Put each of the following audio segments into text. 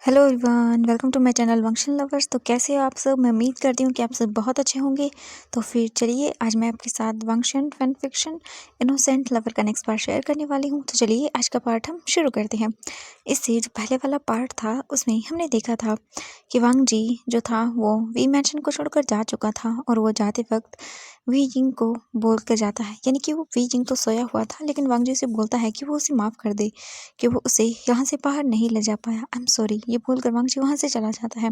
Hello everyone, welcome to my channel वंशन lovers. तो कैसे हो आप सब? मैं उम्मीद करती हूँ कि आप सब बहुत अच्छे होंगे। तो फिर चलिए, आज मैं आपके साथ वंशन फैन फिक्शन इनोसेंट लवर का नेक्स्ट पार्ट शेयर करने वाली हूँ। तो चलिए, आज का पार्ट हम शुरू करते हैं। इससे जो पहले वाला पार्ट था उसमें हमने देखा था कि वांग जी जो था वो वी मैंशन को छोड़कर जा चुका था, और वो जाते वक्त वी जिंग को बोल कर जाता है, यानी कि वो वी जिंग तो सोया हुआ था लेकिन वांग जी से बोलता है कि वो उसे माफ़ कर दे कि वो उसे यहाँ से बाहर नहीं ले जा पाया। आई एम सॉरी, ये बोलकर वांग जी वहाँ से चला जाता है।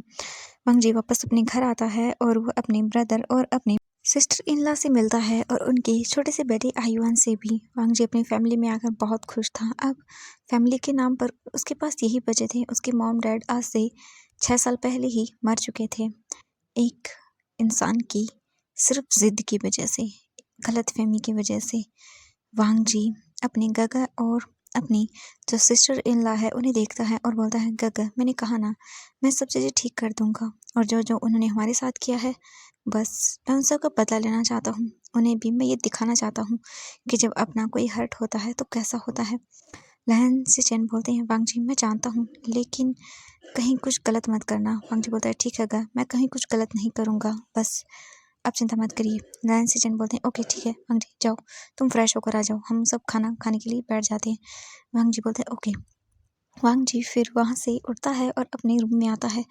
वांग जी वापस अपने घर आता है और वो अपने ब्रदर और अपनी सिस्टर इन लॉ से मिलता है, और उनके छोटे से बेटे आयुआन से भी। वांग जी अपनी फैमिली में आकर बहुत खुश था। अब फैमिली के नाम पर उसके पास यही बचे थे। उसके मॉम डैड आज से 6 साल पहले ही मर चुके थे, एक इंसान की सिर्फ जिद की वजह से, गलतफहमी की वजह से। वांग जी अपनी गगा और अपनी जो सिस्टर इन लॉ है उन्हें देखता है और बोलता है, गगा मैंने कहा ना, मैं सब चीज़ें ठीक कर दूंगा, और जो जो उन्होंने हमारे साथ किया है बस मैं उन सब का बदला लेना चाहता हूँ। उन्हें भी मैं ये दिखाना चाहता हूँ कि जब अपना कोई हर्ट होता है तो कैसा होता है। लहन से चैन बोलते हैं, वांग जी मैं जानता हूँ लेकिन कहीं कुछ गलत मत करना। वांग जी बोलता है, ठीक है गा, मैं कहीं कुछ गलत नहीं करूँगा, बस आप चिंता मत करिए। लहन से चैन बोलते हैं, ओके ठीक है वांग जी, जाओ तुम फ्रेश होकर आ जाओ, हम सब खाना खाने के लिए बैठ जाते हैं। वांग जी बोलते हैं, ओके। वांग जी फिर वहाँ से उठता है और अपने रूम में आता है।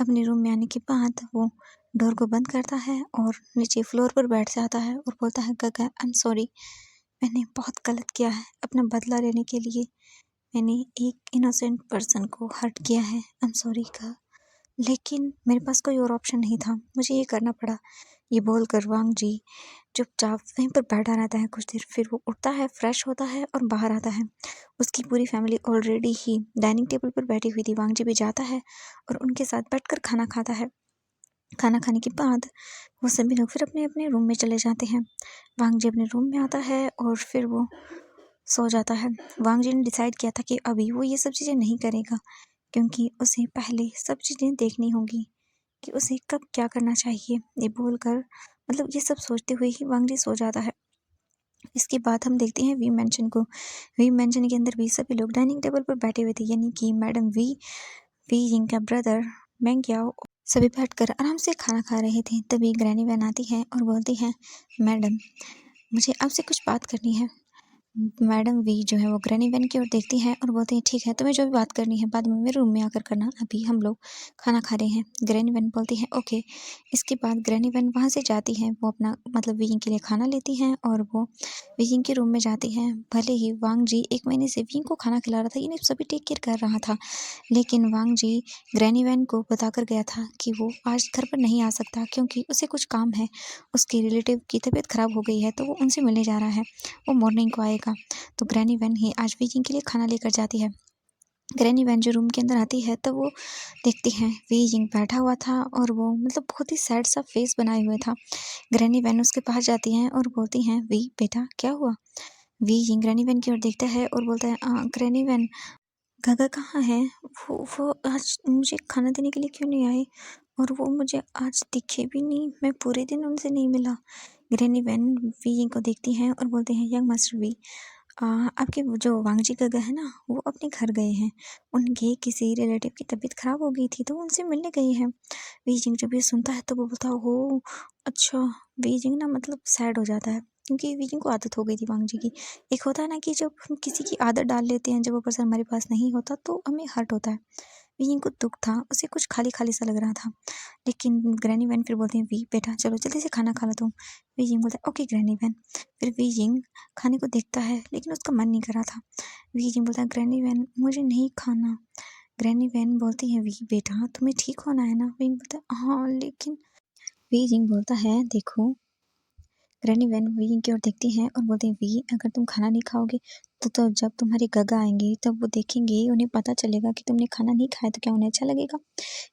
अपने रूम में आने के बाद वो डोर को बंद करता है और नीचे फ्लोर पर बैठ जाता है और बोलता है, गगा आई एम सॉरी, मैंने बहुत गलत किया है। अपना बदला लेने के लिए मैंने एक इनोसेंट पर्सन को हर्ट किया है, आई एम सॉरी का, लेकिन मेरे पास कोई और ऑप्शन नहीं था, मुझे ये करना पड़ा। ये बोलकर वांग जी चुपचाप वहीं पर बैठा रहता है कुछ देर। फिर वो उठता है, फ्रेश होता है और बाहर आता है। उसकी पूरी फैमिली ऑलरेडी ही डाइनिंग टेबल पर बैठी हुई थी। वांग जी भी जाता है और उनके साथ बैठकर खाना खाता है। खाना खाने के बाद वो सभी लोग फिर अपने अपने रूम में चले जाते हैं। वांग जी अपने रूम में आता है और फिर वो सो जाता है। वांग जी ने डिसाइड किया था कि अभी वो ये सब चीज़ें नहीं करेगा, क्योंकि उसे पहले सब चीज़ें देखनी होगी कि उसे कब क्या करना चाहिए। ये बोलकर मतलब ये सब सोचते हुए ही वांग जी सो जाता है। इसके बाद हम देखते हैं वी मेंशन को। वी मेंशन के अंदर भी सभी लोग डाइनिंग टेबल पर बैठे हुए थे, यानी कि मैडम वी, वी जिंग का ब्रदर मैंग याओ, सभी बैठकर आराम से खाना खा रहे थे। तभी ग्रैनी वैन आती है और बोलती है, मैडम मुझे आपसे कुछ बात करनी है। मैडम वी जो है वो ग्रैनी वैन की ओर देखती हैं और बोलती हैं, ठीक है तुम्हें जो भी बात करनी है बाद में मेरे रूम में आकर करना, अभी हम लोग खाना खा रहे हैं। ग्रैनी वैन बोलती है, ओके। इसके बाद ग्रैनी वैन वहाँ से जाती है, वो अपना मतलब विंग के लिए खाना लेती हैं और वो विंग के रूम में जाती हैं। भले ही वांग जी 1 महीने से विंग को खाना खिला रहा था, इन्हें सभी टेक केयर कर रहा था, लेकिन वांग जी ग्रैनी वैन को बताकर गया था कि वो आज घर पर नहीं आ सकता क्योंकि उसे कुछ काम है। उसके रिलेटिव की तबीयत खराब हो गई है तो वो उनसे मिलने जा रहा है, वो मॉर्निंग को आएगा। तो ग्रैनी वैन ही आज वी जिंग के लिए खाना लेकर जाती है। ग्रैनी वैन जो रूम के अंदर आती है तब वो देखती हैं वी जिंग बैठा हुआ था और वो मतलब बहुत ही सैड सा फेस बनाए हुए था। ग्रैनी वैन उसके पास जाती हैं और बोलती हैं, वी बेटा क्या हुआ? वी जिंग ग्रैनी वैन की ओर देखता है और बोलता है, ग्रैनी वैन गगा कहाँ है? वो आज मुझे खाना देने के लिए क्यों नहीं आए? और वो मुझे आज दिखे भी नहीं, मैं पूरे दिन उनसे नहीं मिला। ग्रैनी वैन वी को देखती हैं और बोलते हैं, यंग मास्टर वी, आपके वो जो वांग जी गगा है ना, वो अपने घर गए हैं। उनके किसी रिलेटिव की तबीयत खराब हो गई थी तो वो उनसे मिलने गए हैं। वी जिंग जब ये सुनता है तो वो बोलता है, हो अच्छा। वी जिंग ना मतलब सैड हो जाता है, क्योंकि वी जिंग को आदत हो गई थी वांग जी की। एक होता है ना कि जब हम किसी की आदत डाल लेते हैं, जब वो पर्सन हमारे पास नहीं होता तो हमें हर्ट होता है। वी को दुख था, उसे कुछ खाली खाली सा लग रहा था। लेकिन ग्रैनी वैन फिर बोलते हैं, वी बेटा चलो जल्दी से खाना खा लो तुम। वी जिंग बोलता है, ओके ग्रैनी वैन। फिर वी जिंग खाने को देखता है लेकिन उसका मन नहीं कर रहा था। वी जिंग बोलता है, ग्रैनी वैन मुझे नहीं खाना। ग्रैनी वैन बोलती है, वी बेटा तुम्हें ठीक होना है ना? वी बोलता है, हाँ लेकिन। वी जिंग बोलता है, देखो। ग्रैनी वैन वी की ओर देखती हैं और बोलती हैं, वी अगर तुम खाना नहीं खाओगे तो जब तुम्हारे गगा आएंगे तब वो देखेंगे, उन्हें पता चलेगा कि तुमने खाना नहीं खाया, तो क्या उन्हें अच्छा लगेगा?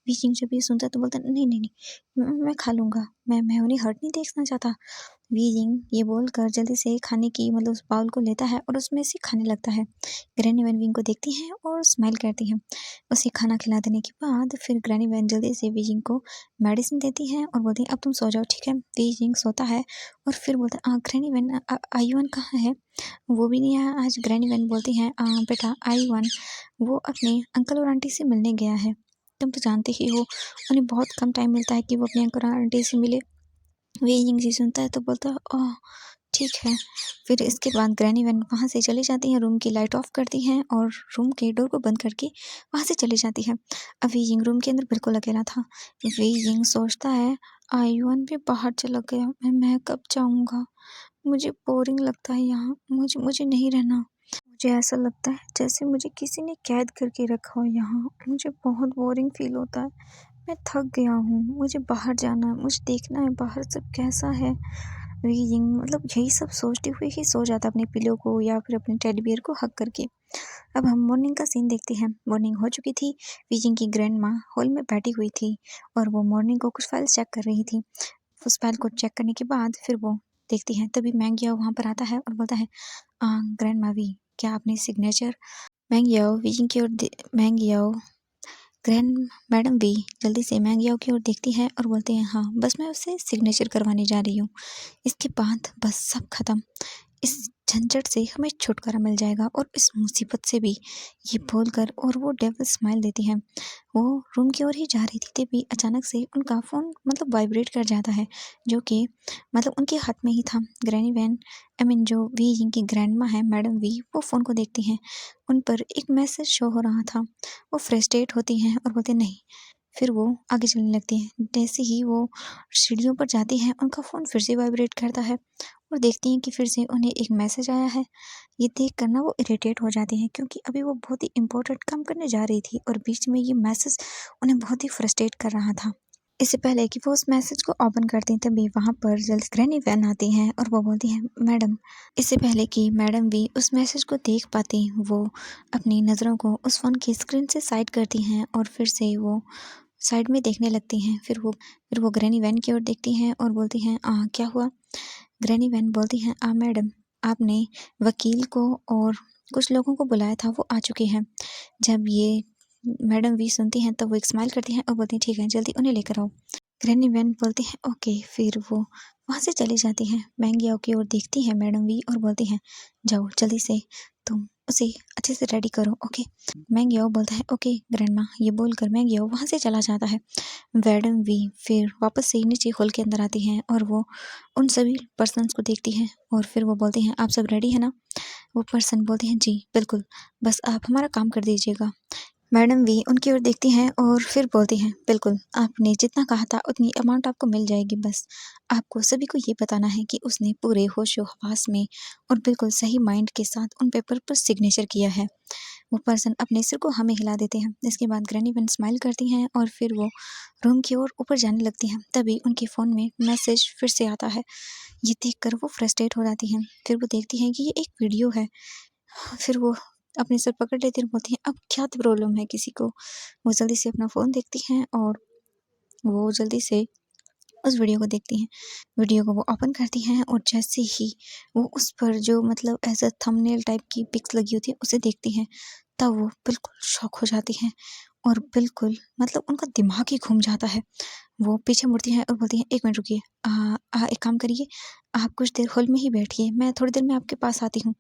वी किंग जब ये सुनता है तो बोलता है, नहीं नहीं नहीं, मैं खा लूँगा, मैं उन्हें हर्ट नहीं देखना चाहता। वी जिंग ये बोलकर जल्दी से खाने की मतलब उस बाउल को लेता है और उसमें से खाने लगता है। ग्रैनी वैन विंग को देखती हैं और स्माइल करती हैं। उसे खाना खिला देने के बाद फिर ग्रैनी वैन जल्दी से वी जिंग को मेडिसिन देती हैं और बोलती है, अब तुम सो जाओ, ठीक है? वी जिंग सोता है और फिर बोलता है, ग्रैनी वैन आयुअन कहाँ है? वो भी नहीं आया आज। ग्रैनी वैन बोलती हैं, बेटा आयुअन वो अपने अंकल और आंटी से मिलने गया है। तुम तो जानते ही हो उन्हें बहुत कम टाइम मिलता है कि वो अपनी अंकल आंटी से मिले। वे यिंग सुनता है तो बोलता है ओह ठीक है। फिर इसके बाद ग्रैनी वैन वहाँ से चली जाती हैं, रूम की लाइट ऑफ करती हैं और रूम के डोर को बंद करके वहाँ से चली जाती है। अब वे यिंग रूम के अंदर बिल्कुल अकेला था। वे यिंग सोचता है आयुअन भी बाहर चला गया, मैं कब जाऊँगा? मुझे बोरिंग लगता है यहाँ, मुझे मुझे नहीं रहना। मुझे ऐसा लगता है जैसे मुझे किसी ने कैद करके रखा हो यहाँ। मुझे बहुत बोरिंग फील होता है। मैं थक गया हूँ, मुझे बाहर जाना है, मुझे देखना है बाहर सब कैसा है। यिंग मतलब यही सब सोचते हुए ही सो जाता अपने पिलो को या फिर अपने टेडी बियर को हग करके। अब हम मॉर्निंग का सीन देखते हैं। मॉर्निंग हो चुकी थी। वीजिंग की ग्रैंड माँ हॉल में बैठी हुई थी और वो मॉर्निंग को कुछ फाइल्स चेक कर रही थी। उस फाइल को चेक करने के बाद फिर वो देखती है, तभी मैंग याओ वहाँ पर आता है और बोलता है ग्रैंड मा वी, क्या आपने सिग्नेचर? मैंग याओ वीजिंग की ओर मैंग याओ ग्रैंड मैडम वी जल्दी से मैंग याओ की ओर देखती है और बोलते हैं हाँ बस मैं उससे सिग्नेचर करवाने जा रही हूँ। इसके बाद बस सब खत्म। इस झंझट से हमें छुटकारा मिल जाएगा और इस मुसीबत से भी, ये बोलकर और वो डेविल स्माइल देती है। वो रूम की ओर ही जा रही थी तभी अचानक से उनका फ़ोन मतलब वाइब्रेट कर जाता है, जो कि मतलब उनके हाथ में ही था। ग्रैनी वैन आई मीन जो वी जिनकी ग्रैंड माँ है मैडम वी, वो फ़ोन को देखती हैं। उन पर एक मैसेज शो हो रहा था। वो फ्रस्ट्रेट होती हैं और बोलती नहीं। फिर वो आगे चलने लगती हैं। जैसे ही वो सीढ़ियों पर जाती हैं उनका फ़ोन फिर से वाइब्रेट करता है और देखती हैं कि फिर से उन्हें एक मैसेज आया है। ये देख कर ना वो इरिटेट हो जाती हैं क्योंकि अभी वो बहुत ही इम्पोर्टेंट काम करने जा रही थी और बीच में ये मैसेज उन्हें बहुत ही फ्रस्ट्रेट कर रहा था। इससे पहले कि वो उस मैसेज को ओपन करती हैं तभी वहाँ पर जल्दी ग्रैनी वैन आती हैं और वो बोलती हैं मैडम। इससे पहले कि मैडम भी उस मैसेज को देख पाती, वो अपनी नज़रों को उस फ़ोन की स्क्रीन से साइड करती हैं और फिर से वो साइड में देखने लगती हैं। फिर वो ग्रैनी वैन की ओर देखती हैं और बोलती हैं क्या हुआ? ग्रैनी वैन बोलती हैं मैडम, आपने वकील को और कुछ लोगों को बुलाया था, वो आ चुके हैं। जब ये मैडम वी सुनती हैं तो वो एक स्माइल करती हैं और बोलती हैं ठीक है जल्दी उन्हें लेकर आओ। ग्रैनी वैन बोलती हैं ओके। फिर वो वहाँ से चली जाती हैं। मैंग याओ की ओर देखती हैं मैडम वी और बोलती हैं जाओ जल्दी से तुम उसे अच्छे से रेडी करो ओके। मैंग याओ बोलता है ओके ग्रैंडमा। ये बोलकर मैंग याओ वहाँ से चला जाता है। मैडम वी फिर वापस से नीचे हॉल के अंदर आती हैं और वो उन सभी पर्सन्स को देखती हैं और फिर वो बोलती हैं आप सब रेडी है ना? वो पर्सन बोलती हैं जी बिल्कुल, बस आप हमारा काम कर दीजिएगा। मैडम वी उनकी ओर देखती हैं और फिर बोलती हैं बिल्कुल, आपने जितना कहा था उतनी अमाउंट आपको मिल जाएगी। बस आपको सभी को ये बताना है कि उसने पूरे होशो-हवास में और बिल्कुल सही माइंड के साथ उन पेपर पर सिग्नेचर किया है। वो पर्सन अपने सिर को हमें हिला देते हैं। इसके बाद ग्रैनी वैन स्माइल करती हैं और फिर वो रूम की ओर ऊपर जाने लगती हैं। तभी उनके फ़ोन में मैसेज फिर से आता है। ये देखकर वो फ्रस्ट्रेट हो जाती हैं। फिर वो देखती हैं कि ये एक वीडियो है। फिर वो अपने सर पकड़ लेती हैं और बोलती हैं अब क्या प्रॉब्लम है किसी को? वो जल्दी से अपना फ़ोन देखती हैं और वो जल्दी से उस वीडियो को देखती हैं। वीडियो को वो ओपन करती हैं और जैसे ही वो उस पर जो मतलब एज़ अ थंबनेल टाइप की पिक्स लगी होती है उसे देखती हैं, तब वो बिल्कुल शॉक हो जाती हैं और बिल्कुल मतलब उनका दिमाग ही घूम जाता है। वो पीछे मुड़ती हैं और बोलती हैं 1 मिनट रुकिए, एक काम करिए, आप कुछ देर हॉल में ही बैठिए, मैं थोड़ी देर में आपके पास आती हूँ।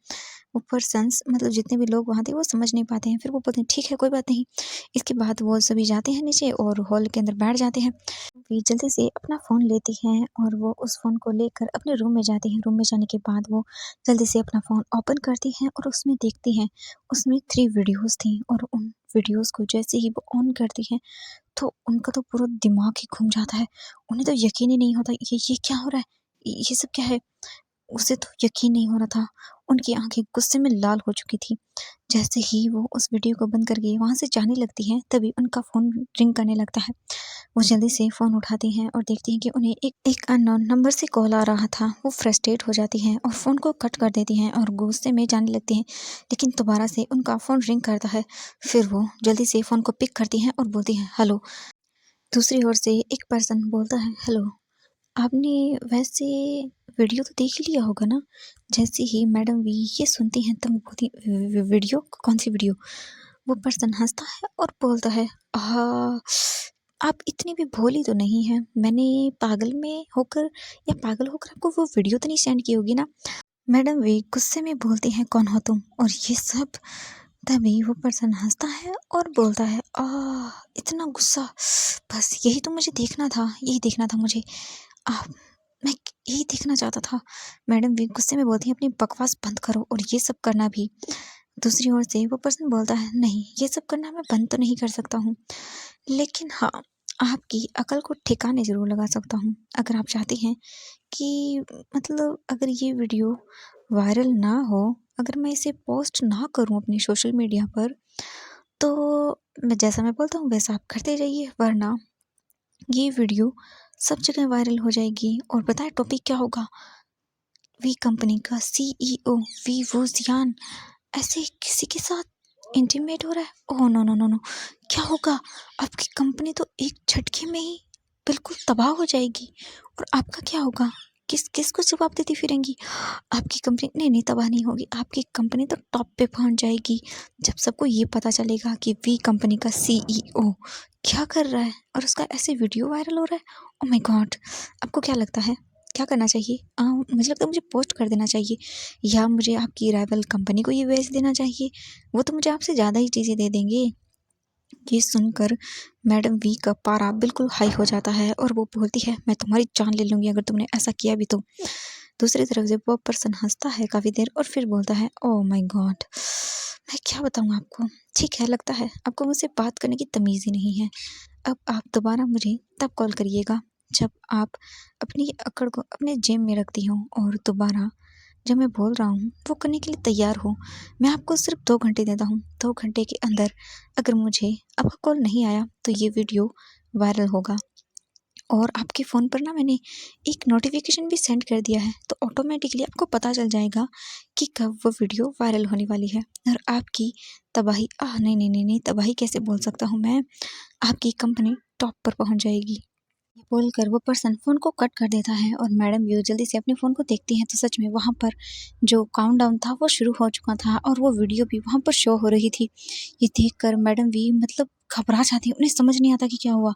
वो पर्सन्स मतलब जितने भी लोग वहाँ थे वो समझ नहीं पाते हैं। फिर वो बोलते हैं ठीक है कोई बात नहीं। इसके बाद वो सभी जाते हैं नीचे और हॉल के अंदर बैठ जाते हैं। वे जल्दी से अपना फ़ोन लेती हैं और वो उस फ़ोन को लेकर अपने रूम में जाती हैं। रूम में जाने के बाद वो जल्दी से अपना फ़ोन ओपन करती हैं और उसमें देखती हैं, उसमें 3 वीडियोज़ थी और उन वीडियोज़ को जैसे ही वो ऑन करती हैं तो उनका तो पूरा दिमाग ही घूम जाता है। उन्हें तो यकीन ही नहीं होता ये क्या हो रहा है? ये सब क्या है? उसे तो यकीन नहीं हो रहा था। उनकी आँखें गुस्से में लाल हो चुकी थी। जैसे ही वो उस वीडियो को बंद करके वहाँ से जाने लगती हैं, तभी उनका फ़ोन रिंग करने लगता है। वो जल्दी से फ़ोन उठाती हैं और देखती हैं कि उन्हें एक अननोन नंबर से कॉल आ रहा था। वो फ्रस्ट्रेट हो जाती हैं और फ़ोन को कट कर देती हैं और गुस्से में जाने लगती हैं, लेकिन दोबारा से उनका फ़ोन रिंग करता है। फिर वो जल्दी से फ़ोन को पिक करती हैं और बोलती हैं हेलो। दूसरी ओर से एक पर्सन बोलता है हेलो, आपने वैसे वीडियो तो देख ही लिया होगा ना? जैसे ही मैडम वी ये सुनती हैं तब वो बोलती वीडियो? कौन सी वीडियो? वो पर्सन हँसता है और बोलता है आप इतनी भी भोली तो नहीं हैं। मैंने पागल होकर आपको वो वीडियो तो नहीं सेंड की होगी ना? मैडम वी गुस्से में बोलती हैं कौन हो तुम? और ये सब तभी वो पर्सन हँसता है और बोलता है, इतना गुस्सा! बस यही तो मुझे देखना था, यही देखना था मुझे। आह! मैं यही देखना चाहता था। मैडम भी गुस्से में बोलती हैं, अपनी बकवास बंद करो और ये सब करना भी। दूसरी ओर से वो पर्सन बोलता है, नहीं, ये सब करना मैं बंद तो नहीं कर सकता हूँ, लेकिन हाँ, आपकी अकल को ठिकाने ज़रूर लगा सकता हूँ। अगर आप चाहती हैं कि मतलब अगर ये वीडियो वायरल ना हो, अगर मैं इसे पोस्ट ना करूँ अपनी सोशल मीडिया पर, तो जैसा मैं बोलता हूँ वैसा आप करते जाइए, वरना ये वीडियो सब जगह वायरल हो जाएगी। और पता है टॉपिक क्या होगा? वी कंपनी का CEO वी वो जियान ऐसे किसी के साथ इंटीमेट हो रहा है। Oh no no no no! क्या होगा? आपकी कंपनी तो एक झटके में ही बिल्कुल तबाह हो जाएगी। और आपका क्या होगा? किसको जवाब देती फिरेंगी? आपकी कंपनी नहीं तबाह नहीं होगी, आपकी कंपनी तो टॉप पे पहुंच जाएगी जब सबको ये पता चलेगा कि वी कंपनी का CEO क्या कर रहा है और उसका ऐसे वीडियो वायरल हो रहा है। Oh my God! आपको क्या लगता है क्या करना चाहिए? मुझे लगता है मुझे पोस्ट कर देना चाहिए, या मुझे आपकी राइवल कंपनी को ये बेच देना चाहिए। वो तो मुझे आपसे ज़्यादा ही चीज़ें दे देंगे। ये सुनकर मैडम वी का पारा बिल्कुल हाई हो जाता है और वो बोलती है, मैं तुम्हारी जान ले लूँगी अगर तुमने ऐसा किया भी तो। दूसरी तरफ से वो पर्सन हँसता है काफ़ी देर और फिर बोलता है, ओह माय गॉड! मैं क्या बताऊँ आपको? ठीक है, लगता है आपको मुझसे बात करने की तमीज़ ही नहीं है। अब आप दोबारा मुझे तब कॉल करिएगा जब आप अपनी अकड़ को अपने जेब में रखती हो और दोबारा जो मैं बोल रहा हूँ वो करने के लिए तैयार हो। मैं आपको सिर्फ 2 घंटे देता हूँ। 2 घंटे के अंदर अगर मुझे आपका कॉल नहीं आया तो ये वीडियो वायरल होगा। और आपके फ़ोन पर ना मैंने एक नोटिफिकेशन भी सेंड कर दिया है, तो ऑटोमेटिकली आपको पता चल जाएगा कि कब वो वीडियो वायरल होने वाली है। और आपकी तबाही, नहीं नहीं नहीं नहीं, तबाही कैसे बोल सकता हूँ मैं, आपकी कंपनी टॉप पर पहुंच जाएगी। ये बोलकर वो पर्सन फ़ोन को कट कर देता है और मैडम व्यू जल्दी से अपने फ़ोन को देखती हैं, तो सच में वहाँ पर जो काउंटडाउन था वो शुरू हो चुका था और वो वीडियो भी वहाँ पर शो हो रही थी। ये देखकर मैडम वी मतलब घबरा जाती हैं, उन्हें समझ नहीं आता कि क्या हुआ?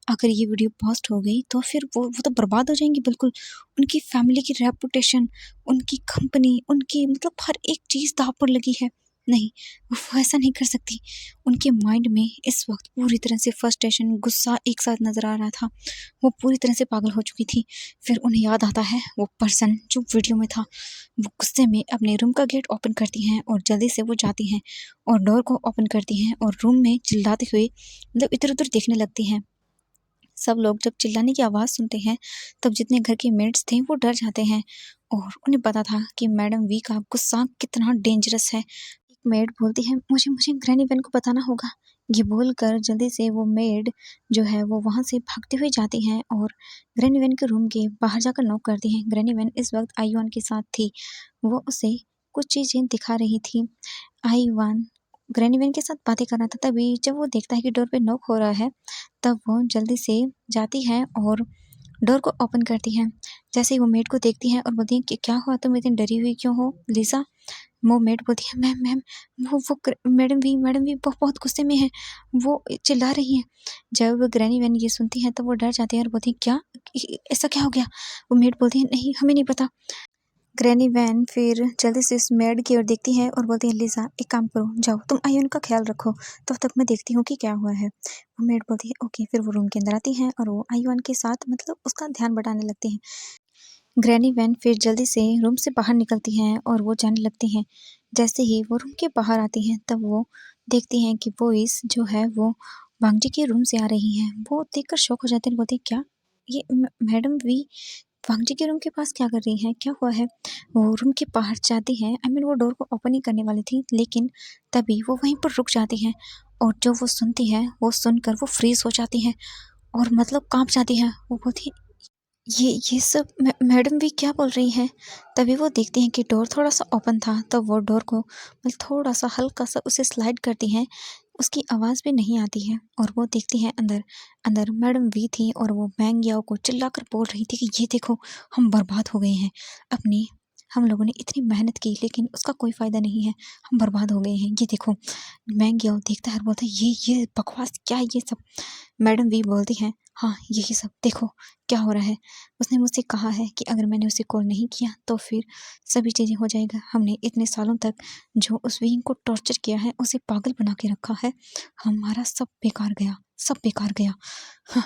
अगर ये वीडियो पोस्ट हो गई तो फिर वो तो बर्बाद हो जाएँगी बिल्कुल। उनकी फैमिली की रेपुटेशन, उनकी कंपनी, उनकी मतलब हर एक चीज़ दाँव पर लगी है। नहीं, वो ऐसा नहीं कर सकती। उनके माइंड में इस वक़्त पूरी तरह से फ्रस्ट्रेशन, गुस्सा एक साथ नज़र आ रहा था। वो पूरी तरह से पागल हो चुकी थी। फिर उन्हें याद आता है वो पर्सन जो वीडियो में था। वो गुस्से में अपने रूम का गेट ओपन करती हैं और जल्दी से वो जाती हैं और डोर को ओपन करती हैं और रूम में चिल्लाते हुए मतलब इधर-उधर देखने लगती हैं। सब लोग जब चिल्लाने की आवाज़ सुनते हैं, तब जितने घर के मेट्स थे वो डर जाते हैं और उन्हें पता था कि मैडम वी का गुस्सा कितना डेंजरस है। एक मेड बोलती है, मुझे मुझे ग्रैनी बेन को बताना होगा। ये बोलकर जल्दी से वो मेड जो है वो वहाँ से भागते हुए जाती हैं और ग्रैनी बेन के रूम के बाहर जाकर नॉक करती हैं। ग्रैनी बेन इस वक्त आयुआन के साथ थी। वो उसे कुछ चीज़ें दिखा रही थी। आयुआन ग्रैनी बेन के साथ बातें कर रहा था, तभी जब वो देखता है कि डोर पे नॉक हो रहा है, तब वो जल्दी से जाती है और डोर को ओपन करती हैं। जैसे ही वो मेड को देखती हैं और बोलती हैं कि क्या हुआ, तुम इतनी डरी हुई क्यों हो लिज़ा? वो मेड बोलती है, मैम मैम वो मैडम भी बहुत गुस्से में हैं, वो चिल्ला रही हैं। जब ग्रैनी वैन ये सुनती हैं तब वो डर जाती हैं और बोलती हैं, क्या? ऐसा क्या हो गया? वो मेड बोलती है, नहीं हमें नहीं पता। ग्रैनी वैन फिर जल्दी से उस मेड की ओर देखती है और बोलती है, लिज़ा एक काम करो, जाओ तुम आयुन का ख्याल रखो, तब तक मैं देखती हूँ कि क्या हुआ है। वो मेड बोलती है, ओके। फिर वो रूम के अंदर आती हैं और वो आयुन के साथ मतलब उसका ध्यान बटाने लगती हैं। ग्रैनी वैन फिर जल्दी से रूम से बाहर निकलती हैं और वो जाने लगती हैं। जैसे ही वो रूम के बाहर आती हैं तब वो देखती हैं कि वॉइस जो है वो वांगजी के रूम से आ रही है। वो देखकर शॉक हो जाते हैं, बोलते हैं, क्या ये मैडम वी वांगजी के रूम के पास क्या कर रही हैं? क्या हुआ है? वो रूम के बाहर जाती हैं, आई मीन वो डोर को ओपन ही करने वाली थी, लेकिन तभी वो वहीं पर रुक जाती हैं और जो वो सुनती है वो सुनकर वो फ्रीज हो जाती हैं और मतलब कांप जाती हैं। वो बोलती है, ये सब मैडम भी क्या बोल रही हैं? तभी वो देखती हैं कि डोर थोड़ा-सा ओपन था, तो वो डोर को मतलब थोड़ा-सा हल्का-सा उसे स्लाइड करती हैं। उसकी आवाज़ भी नहीं आती है और वो देखती हैं अंदर। अंदर मैडम वी थी और वो बैंग याओ को चिल्लाकर बोल रही थी कि ये देखो, हम बर्बाद हो गए हैं। अपनी हम लोगों ने इतनी मेहनत की लेकिन उसका कोई फ़ायदा नहीं है, हम बर्बाद हो गए हैं, ये देखो। मैं गया देखता है और बोलता है ये बकवास क्या है ये सब। मैडम वी बोलती हैं हाँ यही सब देखो क्या हो रहा है। उसने मुझसे कहा है कि अगर मैंने उसे कॉल नहीं किया तो फिर सभी चीज़ें हो जाएगा। हमने इतने सालों तक जो उस विंग को टॉर्चर किया है, उसे पागल बना के रखा है, हमारा सब बेकार गया, सब बेकार गया। हाँ।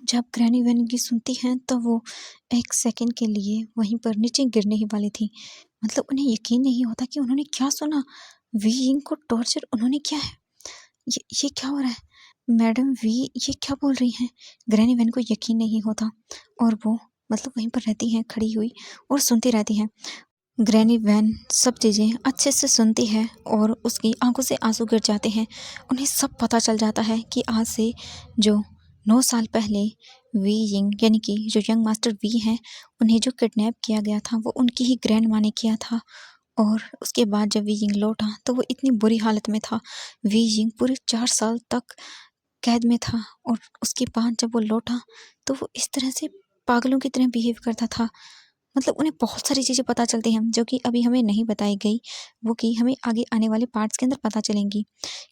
जब ग्रैनी वैन की सुनती हैं तो वो एक सेकंड के लिए वहीं पर नीचे गिरने ही वाली थी। मतलब उन्हें यकीन नहीं होता कि उन्होंने क्या सुना। विंग को टॉर्चर उन्होंने किया है। ये क्या हो रहा है? मैडम वी ये क्या बोल रही हैं? ग्रैनी वैन को यकीन नहीं होता और वो मतलब वहीं पर रहती हैं खड़ी हुई और सुनती रहती हैं। ग्रैनी वैन सब चीज़ें अच्छे से सुनती है और उसकी आंखों से आंसू गिर जाते हैं। उन्हें सब पता चल जाता है कि आज से जो 9 साल पहले वी यिंग यानी कि जो यंग मास्टर वी हैं, उन्हें जो किडनैप किया गया था वो उनकी ही ग्रैंड माँ ने किया था। और उसके बाद जब वी यिंग लौटा तो वो इतनी बुरी हालत में था। वी यिंग पूरे 4 साल तक कैद में था और उसके बाद जब वो लौटा तो वो इस तरह से पागलों की तरह बिहेव करता था। मतलब उन्हें बहुत सारी चीज़ें पता चलती हैं जो कि अभी हमें नहीं बताई गई, वो कि हमें आगे आने वाले पार्ट्स के अंदर पता चलेंगी।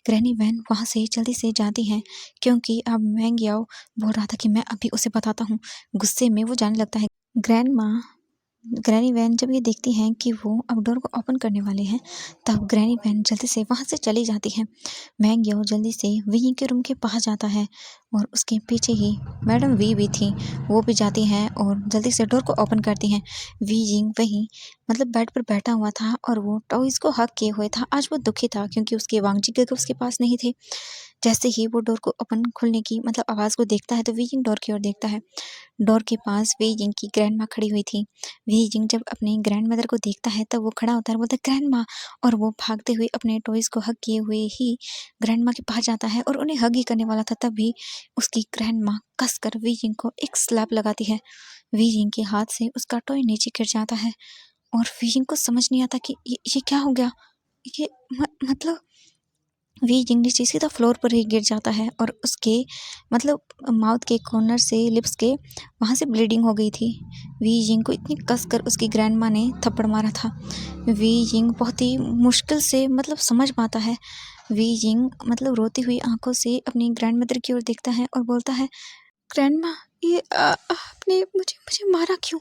ग्रैनी वैन वहाँ से जल्दी से जाती हैं क्योंकि अब मैंग याओ बोल रहा था कि मैं अभी उसे बताता हूँ। गुस्से में वो जाने लगता है। ग्रैंड माँ ग्रैनी वैन जब ये देखती हैं कि वो अब डोर को ओपन करने वाले हैं, तब ग्रैनी वैन जल्दी से वहाँ से चली जाती है। मैंग याओ जल्दी से वी के रूम के पास जाता है और उसके पीछे ही मैडम वी भी थी, वो भी जाती हैं और जल्दी से डोर को ओपन करती हैं। वी यिंग वहीं मतलब बेड पर बैठा हुआ था और वो टॉयज़ को हग किए हुए था। आज वो दुखी था क्योंकि उसके वांगजी गग उसके पास नहीं थे। जैसे ही वो डोर को ओपन खुलने की मतलब आवाज़ को देखता है तो वी यिंग डोर की ओर देखता है। डोर के पास वी यिंग की ग्रैंड माँ खड़ी हुई थी। वी यिंग जब अपनी ग्रैंड मदर को देखता है तब वो खड़ा होता है और बोलता है ग्रैंड माँ, और वो भागते हुए अपने टॉयज़ को हग किए हुए ही ग्रैंड माँ के पास जाता है और उन्हें हग ही करने वाला था, तभी उसकी ग्रैंड माँ कसकर वी यिंग को एक स्लैप लगाती है। वी यिंग के हाथ से उसका टॉय नीचे गिर जाता है और वी यिंग को समझ नहीं आता कि ये क्या हो गया। ये मतलब वी यिंग नीचे सीधा फ्लोर पर ही गिर जाता है और उसके मतलब माउथ के कॉर्नर से लिप्स के वहाँ से ब्लीडिंग हो गई थी। वी यिंग को इतनी कस कर उसकी ग्रैंड माँ ने थप्पड़ मारा था। वी यिंग बहुत ही मुश्किल से मतलब समझ पाता है। वी यिंग मतलब रोती हुई आंखों से अपनी ग्रैंड मदर की ओर देखता है और बोलता है ग्रैंड माँ ये आपने मुझे मुझे मारा क्यों।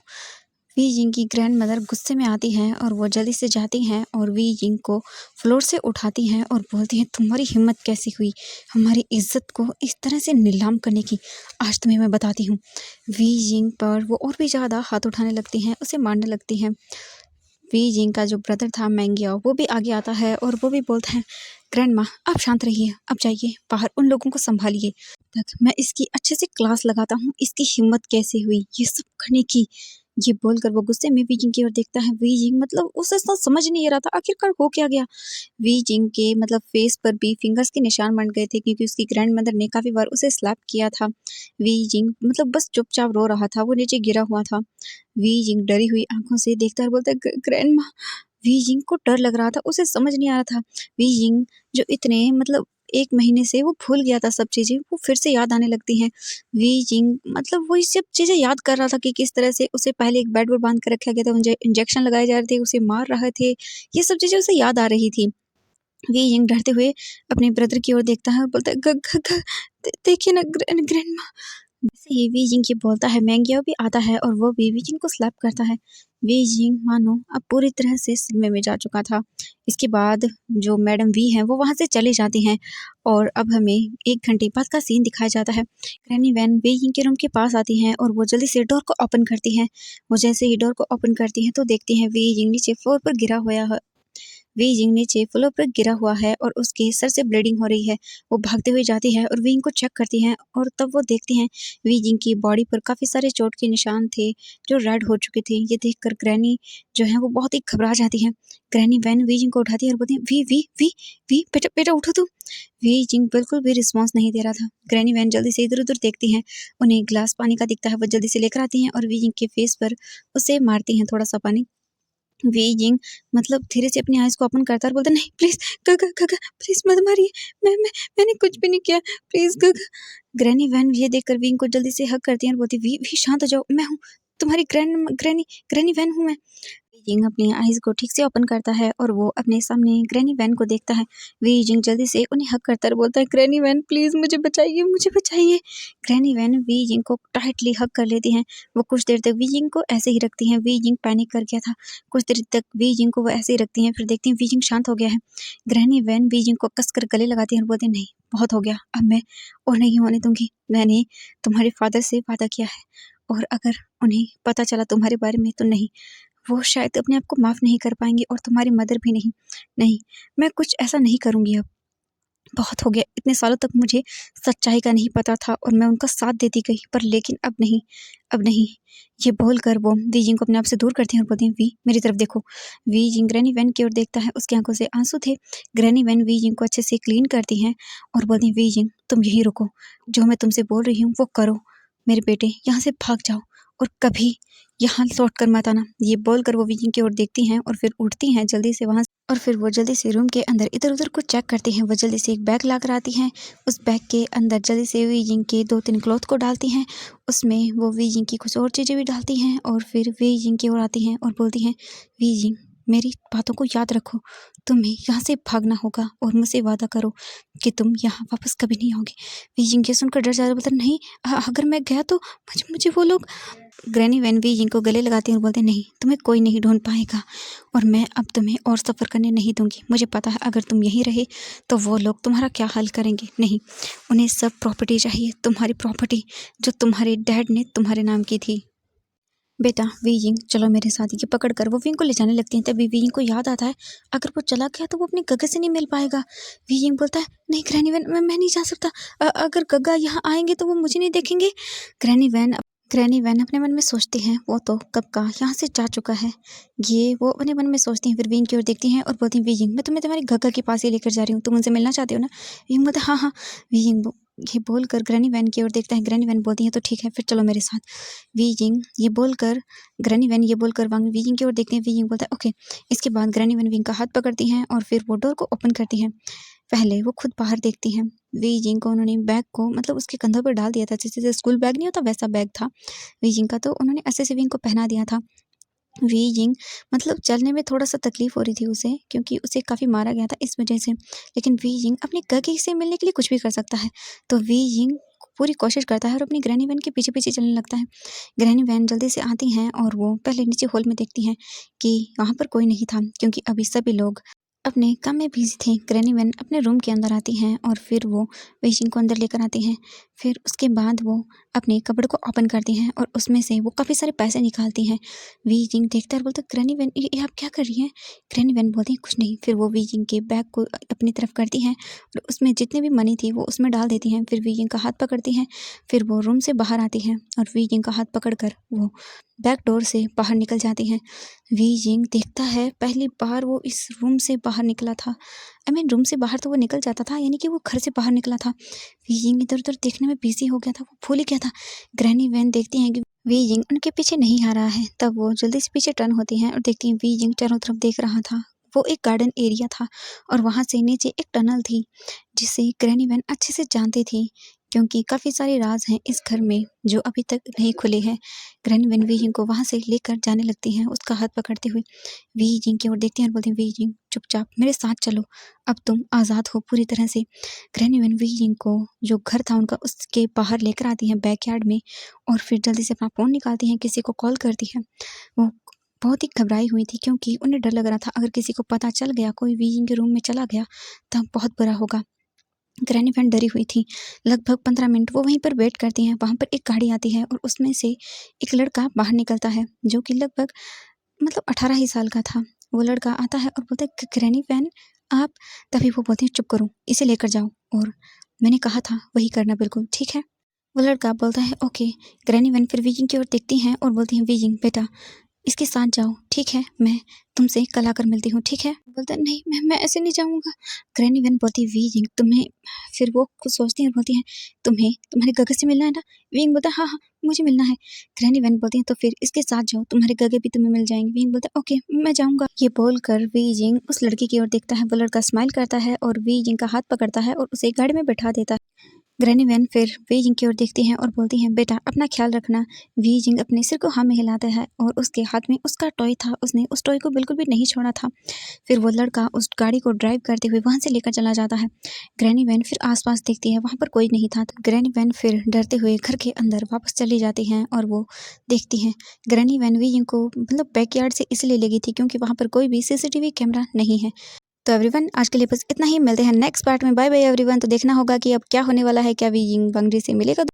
वी यिंग की ग्रैंड मदर गुस्से में आती हैं और वो जल्दी से जाती हैं और वी यिंग को फ्लोर से उठाती हैं और बोलती हैं तुम्हारी हिम्मत कैसी हुई हमारी इज्जत को इस तरह से नीलाम करने की, आज तुम्हें मैं बताती हूँ। वी यिंग पर वो और भी ज़्यादा हाथ उठाने लगती हैं, उसे मारने लगती हैं। वी यिंग का जो ब्रदर था मैंगियाओ वो भी आगे आता है और वो भी बोलता है ग्रैंड माँ आप शांत रहिए, अब जाइए बाहर उन लोगों को संभालिए, तक मैं इसकी अच्छे से क्लास लगाता हूँ, इसकी हिम्मत कैसे हुई ये सब करने की। ये बोलकर वो गुस्से में वी यिंग की ओर देखता है। वी यिंग मतलब उसे तो समझ नहीं आ रहा था आखिरकार हो क्या गया। वी यिंग के मतलब फेस पर भी फिंगर्स के निशान बन गए थे क्योंकि उसकी ग्रैंड मदर ने काफ़ी बार उसे स्लैप किया था। वी यिंग मतलब बस चुपचाप रो रहा था, वो नीचे गिरा हुआ था। वी यिंग डरी हुई आंखों से देखता है और बोलता है ग्रैंड माँ। वी यिंग को डर लग रहा था, उसे समझ नहीं आ रहा था। वी यिंग जो इतने मतलब 1 महीने से वो भूल गया था सब चीज़ें, वो फिर से याद आने लगती हैं। वी यिंग मतलब वो ये सब चीज़ें याद कर रहा था कि किस तरह से उसे पहले एक बेड पर बांध कर रखा गया था, इंजेक्शन लगाए जा रहे थे, उसे मार रहे थे, ये सब चीज़ें उसे याद आ रही थी। वी यिंग डरते हुए अपने ब्रदर की ओर देखता है और बोलता है ग ग ग देखिए ना ग्रैंडमा। जैसे ही वी यिंग ये बोलता है मैंगियो भी आता है और वो भी वी यिंग को स्लैप करता है। वी यिंग मानो अब पूरी तरह से सदमे में जा चुका था। इसके बाद जो मैडम वी हैं वो वहाँ से चली जाती हैं और अब हमें 1 घंटे बाद का सीन दिखाया जाता है। ग्रैनी वैन वी यिंग के रूम के पास आती हैं और वो जल्दी से डोर को ओपन करती हैं। वो जैसे ही डोर को ओपन करती हैं तो देखती हैं वी यिंग नीचे फ्लोर पर गिरा हुआ है। वी यिंग नीचे फ्लोर पर गिरा हुआ है और उसके सर से ब्लीडिंग हो रही है। वो भागते हुए जाती है और वी यिंग को चेक करती हैं और तब वो देखती हैं वी यिंग की बॉडी पर काफ़ी सारे चोट के निशान थे जो रेड हो चुके थे। ये देखकर ग्रैनी जो है वो बहुत ही घबरा जाती है। ग्रैनी वैन वी यिंग को उठाती है और बोलती है वी वी वी वी बेटा बेटा उठो तुम। वी यिंग बिल्कुल भी रिस्पॉन्स नहीं दे रहा था। ग्रैनी वैन जल्दी से इधर उधर देखती हैं, उन्हें एक गिलास पानी का दिखता है, वो जल्दी से लेकर आती हैं और वी यिंग के फेस पर उसे मारती हैं थोड़ा सा पानी। वे यिंग मतलब धीरे से अपनी आइज़ को ओपन करता है और बोलता है नहीं प्लीज़ गगा प्लीज़ मत मारिए, मैंने कुछ भी नहीं किया, प्लीज़ गगा। ग्रैनी वैन ये देखकर विंग को जल्दी से हग करती है और बोलती वी शांत हो जाओ, मैं हूँ तुम्हारी ग्रैनी ग्रैनी वैन हूँ मैं। जिंग अपनी आईज को ठीक से ओपन करता है और वो अपने सामने ग्रैनी वैन को देखता है। वी जिंग जल्दी से उन्हें हक करता है और बोलता है, ग्रैनी वैन प्लीज मुझे बचाइए, मुझे बचाइए। ग्रैनी वैन वी जिंग को टाइटली हक कर लेती हैं। वो कुछ देर तक वी जिंग को ऐसे ही रखती हैं। वी जिंग पैनिक कर गया था। कुछ देर तक वी जिंग को वो ऐसे ही रखती हैं, फिर देखती हैं वी जिंग शांत हो गया है। ग्रैनी वैन वी जिंग को कसकर गले लगाती है और बोलती है, नहीं बहुत हो गया, अब मैं और नहीं होने दूंगी। मैंने तुम्हारे फादर से वादा किया है और अगर उन्हें पता चला तुम्हारे बारे में तो नहीं, वो शायद अपने आप को माफ़ नहीं कर पाएंगे और तुम्हारी मदर भी नहीं। नहीं, मैं कुछ ऐसा नहीं करूँगी अब। बहुत हो गया, इतने सालों तक मुझे सच्चाई का नहीं पता था और मैं उनका साथ देती गई, पर लेकिन अब नहीं, अब नहीं। ये बोलकर वो वी जिंग को अपने आप से दूर करती हैं और बोलती हैं, वी मेरी तरफ देखो। वी जिंग ग्रैनी वैन की ओर देखता है, उसकी आंखों से आंसू थे। ग्रैनी वैन वी जिंग को अच्छे से क्लीन करती हैं और बोलती हैं, वी जिंग तुम यहीं रुको, जो मैं तुमसे बोल रही हूँ वो करो। मेरे बेटे यहाँ से भाग जाओ और कभी यहाँ लौट कर मत आना। ये बोलकर वो वी जिंग की ओर देखती हैं और फिर उठती हैं जल्दी से वहाँ और फिर वो जल्दी से रूम के अंदर इधर-उधर कुछ चेक करती हैं। वो जल्दी से एक बैग लाकर आती हैं। उस बैग के अंदर जल्दी से वी जिंग के 2-3 क्लॉथ को डालती हैं। उसमें वो वी जिंग की कुछ और चीज़ें भी डालती हैं और फिर वी जिंग की ओर आती हैं और बोलती हैं, वी जिंग मेरी बातों को याद रखो। तुम्हें यहाँ से भागना होगा और मुझसे वादा करो कि तुम यहाँ वापस कभी नहीं आओगे। वी जिंग ये सुनकर डर जाता है, बोलता नहीं, अगर मैं गया तो मुझे मुझे वो लोग। ग्रैनी वैन वी जिंग को गले लगाती हैं और बोलते हैं, नहीं तुम्हें कोई नहीं ढूंढ पाएगा और मैं अब तुम्हें और सफ़र करने नहीं दूंगी। मुझे पता है अगर तुम यहीं रहे तो वो लोग तुम्हारा क्या हाल करेंगे। नहीं, उन्हें सब प्रॉपर्टी चाहिए, तुम्हारी प्रॉपर्टी जो तुम्हारे डैड ने तुम्हारे नाम की थी। बेटा वी जिंग चलो मेरे साथ। ये पकड़ कर वो विंग को ले जाने लगती हैं। तभी वी जिंग को याद आता है, अगर वो चला गया तो वो अपने गग्गा से नहीं मिल पाएगा। वी जिंग बोलता है, नहीं ग्रैनी वैन मैं नहीं जा सकता। अगर गग्गा यहाँ आएंगे तो वो मुझे नहीं देखेंगे। ग्रैनी वैन अपने मन में सोचती हैं, वो तो कब का यहाँ से जा चुका है। ये वो अपने मन में सोचती हैं। फिर विंग की ओर देखती हैं और बोलती हैं, वी जिंग मैं तुम्हें तुम्हारे गग्गा के पास ही लेकर जा रही हूँ, तुम उनसे मिलना चाहती हो ना। विंग बोलता है, हाँ हाँ। वी जिंग ये बोलकर ग्रैनी वैन की ओर देखता है। ग्रैनी वैन बोलती है, तो ठीक है फिर चलो मेरे साथ। वी जिंग ये बोलकर ग्रैनी वैन ये बोलकर वी जिंग की ओर देखते हैं। वी जिंग बोलता है, ओके। इसके बाद ग्रैनी वैन विंग का हाथ पकड़ती हैं और फिर वो डोर को ओपन करती हैं। पहले वो खुद बाहर देखती हैं। वी जिंग को उन्होंने बैग को मतलब उसके कंधों पर डाल दिया था, जैसे स्कूल बैग नहीं होता वैसा बैग था वी जिंग का, तो उन्होंने अच्छे से विंग को पहना दिया था। वी जिंग मतलब चलने में थोड़ा सा तकलीफ हो रही थी उसे, क्योंकि उसे काफ़ी मारा गया था इस वजह से। लेकिन वी जिंग अपने गगी से मिलने के लिए कुछ भी कर सकता है, तो वी जिंग पूरी कोशिश करता है और अपनी ग्रैनी वैन के पीछे पीछे चलने लगता है। ग्रैनी वैन जल्दी से आती हैं और वो पहले नीचे हॉल में देखती हैं कि वहाँ पर कोई नहीं था, क्योंकि अभी सभी लोग अपने काम में बिजी थे। ग्रैनी वैन अपने रूम के अंदर आती हैं और फिर वो वी जिंग को अंदर लेकर आती हैं। फिर उसके बाद वो अपने कपड़े को ओपन करती हैं और उसमें से वो काफ़ी सारे पैसे निकालती हैं। वी जिंग देखता है और बोलता है, ग्रैनी वैन ये आप क्या कर रही हैं। ग्रैनी वैन बोलती है, कुछ नहीं। फिर वो वी जिंग के बैग को अपनी तरफ करती हैं और उसमें जितने भी मनी थी वो उसमें डाल देती हैं। फिर वी जिंग का हाथ पकड़ती हैं। फिर वो रूम से बाहर आती हैं और वी जिंग का हाथ पकड़ कर वो बैक डोर से बाहर निकल जाती हैं। वी जिंग देखता है, पहली बार वो इस रूम से बाहर निकला था। रूम से बाहर तो वो निकल जाता था, यानी कि वो घर से बाहर निकला था। वी जिंग इधर उधर देखने में बिजी हो गया था, वो भूल ही गया था। ग्रैनी वैन देखती हैं कि वी जिंग उनके पीछे नहीं आ रहा है। तब वो जल्दी से पीछे टर्न होती हैं और देखती हैं वी जिंग चारों तरफ देख रहा था। वो एक गार्डन एरिया था और वहाँ से नीचे एक टनल थी, जिसे ग्रैनी वैन अच्छे से जानती थी, क्योंकि काफ़ी सारे राज हैं इस घर में जो अभी तक नहीं खुले हैं। ग्रैनी वैन वी जिंग को वहाँ से लेकर जाने लगती हैं, उसका हाथ पकड़ते हुए। वी जिंग की ओर देखती हैं और बोलती हैं, वी जिंग चुपचाप मेरे साथ चलो, अब तुम आज़ाद हो पूरी तरह से। ग्रैनी वैन वी जिंग को जो घर था उनका उसके बाहर लेकर आती हैं बैकयार्ड में और फिर जल्दी से अपना फ़ोन निकालती हैं, किसी को कॉल करती हैं। वो बहुत ही घबराई हुई थी, क्योंकि उन्हें डर लग रहा था अगर किसी को पता चल गया, कोई वी जिंग के रूम में चला गया तब बहुत बुरा होगा। ग्रैनी वैन डरी हुई थी। लगभग 15 मिनट वो वहीं पर वेट करती हैं। वहाँ पर एक गाड़ी आती है और उसमें से एक लड़का बाहर निकलता है, जो कि लगभग मतलब 18 ही साल का था। वो लड़का आता है और बोलता है, ग्रैनी वैन आप। तभी वो बोलती है, चुप करो, इसे लेकर जाओ और मैंने कहा था वही करना, बिल्कुल ठीक है। वो लड़का बोलता है, ओके। ग्रैनी वैन फिर वी जिंग की ओर देखती हैं और बोलती हैं, वी जिंग बेटा इसके साथ जाओ, ठीक है, मैं तुमसे कल आकर मिलती हूँ, ठीक है। बोलता है, नहीं मैं ऐसे नहीं जाऊँगा। ग्रैनी वैन बोलती है, वी जिंग तुम्हें। फिर वो कुछ सोचती है और बोलती है, तुम्हें तुम्हारे गगे से मिलना है ना। वी जिंग बोलता है, हाँ हाँ मुझे मिलना है। ग्रैनी वैन बोलती है, तो फिर इसके साथ जाओ, तुम्हारे गगे भी तुम्हें मिल जाएंगे। वी जिंग बोलता है, ओके मैं जाऊँगा। ये बोलकर वी जिंग उस लड़की की ओर देखता है। वो लड़का स्माइल करता है और वी जिंग का हाथ पकड़ता है और उसे गाड़ी में बैठा देता है। ग्रैनी वैन फिर वी यिंग की ओर देखती हैं और बोलती हैं, बेटा अपना ख्याल रखना। वी यिंग अपने सिर को हाँ में हिलाता है और उसके हाथ में उसका टॉय था, उसने उस टॉय को बिल्कुल भी नहीं छोड़ा था। फिर वो लड़का उस गाड़ी को ड्राइव करते हुए वहाँ से लेकर चला जाता है। ग्रैनी वैन फिर आसपास देखती है, वहाँ पर कोई नहीं था। ग्रैनी वैन फिर डरते हुए घर के अंदर वापस चली जाती हैं और वो देखती हैं ग्रैनी वैन वी यिंग को मतलब बैकयार्ड से इसलिए ले गई थी क्योंकि वहाँ पर कोई भी सीसीटीवी कैमरा नहीं है। तो एवरीवन आज के लिए बस इतना ही, मिलते हैं नेक्स्ट पार्ट में। Bye bye everyone. तो देखना होगा कि अब क्या होने वाला है, क्या वी यिंग बंगरी से मिलेगा।